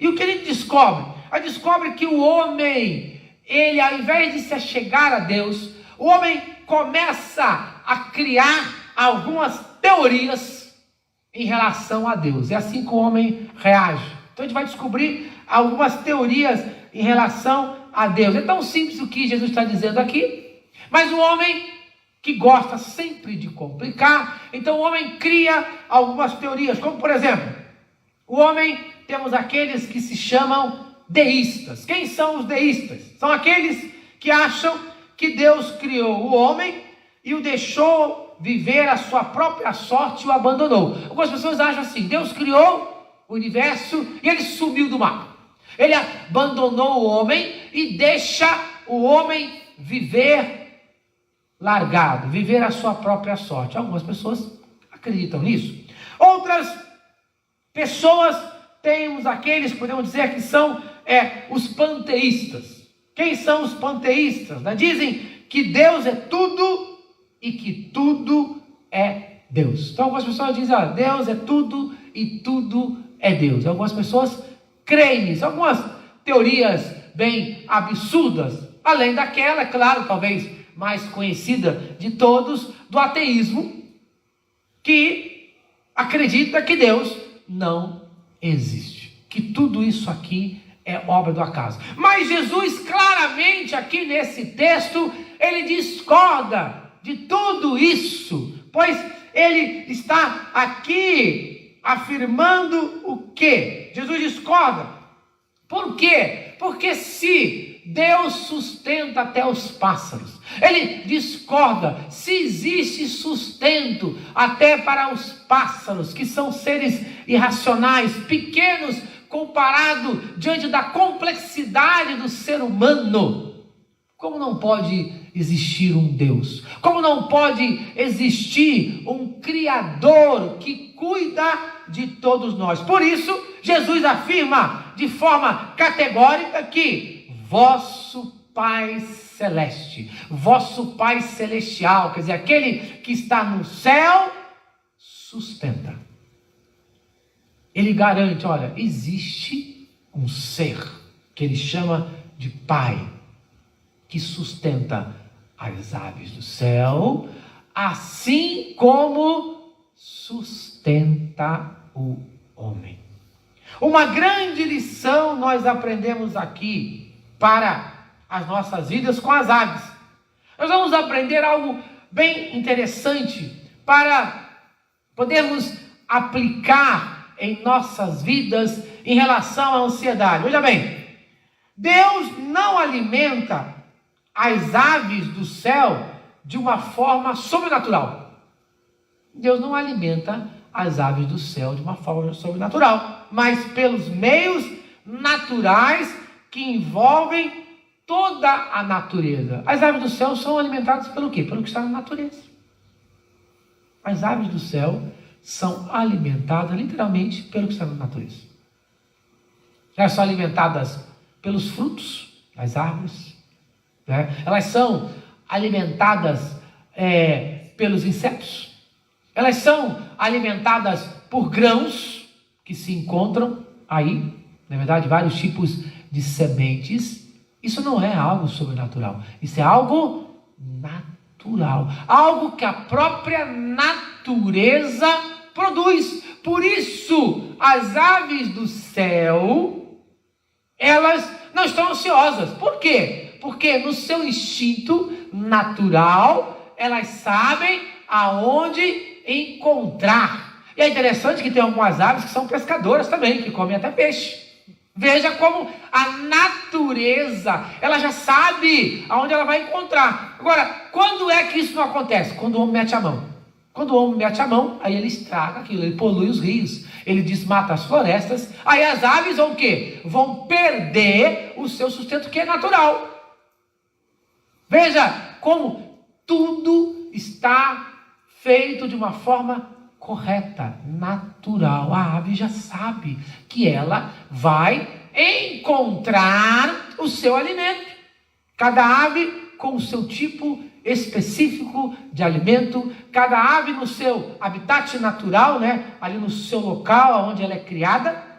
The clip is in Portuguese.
E o que ele descobre? Ele descobre que o homem, ele, ao invés de se achegar a Deus, o homem começa a criar algumas teorias em relação a Deus. É assim que o homem reage. Então a gente vai descobrir algumas teorias em relação a Deus. É tão simples o que Jesus está dizendo aqui, mas o homem que gosta sempre de complicar, então o homem cria algumas teorias, como por exemplo, o homem, temos aqueles que se chamam deístas. Quem são os deístas? São aqueles que acham que Deus criou o homem e o deixou viver a sua própria sorte e o abandonou. Algumas pessoas acham assim: Deus criou o universo e ele sumiu do mapa. Ele abandonou o homem e deixa o homem viver largado, viver a sua própria sorte. Algumas pessoas acreditam nisso. Outras pessoas, temos aqueles, podemos dizer que são os panteístas. Quem são os panteístas? Dizem que Deus é tudo e que tudo é Deus. Então algumas pessoas dizem: Deus é tudo e tudo é Deus. Algumas pessoas creem nisso. Algumas teorias bem absurdas, além daquela, claro, talvez mais conhecida de todos, do ateísmo, que acredita que Deus não existe, que tudo isso aqui é obra do acaso. Mas Jesus claramente aqui nesse texto, ele discorda de tudo isso, pois ele está aqui afirmando o quê? Jesus discorda. Por quê? Porque se Deus sustenta até os pássaros, ele discorda se existe sustento até para os pássaros, que são seres irracionais, pequenos, comparado diante da complexidade do ser humano. Como não pode existir um Deus? Como não pode existir um Criador que cuida de todos nós? Por isso, Jesus afirma de forma categórica que vosso Pai Celeste, vosso Pai Celestial, quer dizer, aquele que está no céu, sustenta. Ele garante: olha, existe um ser que ele chama de Pai, que sustenta as aves do céu, assim como sustenta o homem. Uma grande lição nós aprendemos aqui para as nossas vidas com as aves. Nós vamos aprender algo bem interessante para podermos aplicar em nossas vidas em relação à ansiedade. Veja bem, Deus não alimenta as aves do céu de uma forma sobrenatural. Deus não alimenta as aves do céu de uma forma sobrenatural, mas pelos meios naturais que envolvem toda a natureza. As aves do céu são alimentadas pelo quê? Pelo que está na natureza. As aves do céu são alimentadas literalmente pelo que está na natureza. Elas são alimentadas pelos frutos das árvores, né? Elas são alimentadas pelos insetos. Elas são alimentadas por grãos que se encontram aí, na verdade, vários tipos de sementes. Isso não é algo sobrenatural, isso é algo natural, algo que a própria natureza produz. Por isso, as aves do céu, elas não estão ansiosas. Por quê? Porque no seu instinto natural, elas sabem aonde encontrar. E é interessante que tem algumas aves que são pescadoras também, que comem até peixe. Veja como a natureza, ela já sabe aonde ela vai encontrar. Agora, quando é que isso não acontece? Quando o homem mete a mão. Quando o homem mete a mão, aí ele estraga aquilo, ele polui os rios, ele desmata as florestas, aí as aves vão o quê? Vão perder o seu sustento que é natural. Veja como tudo está feito de uma forma correta, natural. A ave já sabe que ela vai encontrar o seu alimento. Cada ave com o seu tipo específico de alimento, cada ave no seu habitat natural, né? Ali no seu local onde ela é criada.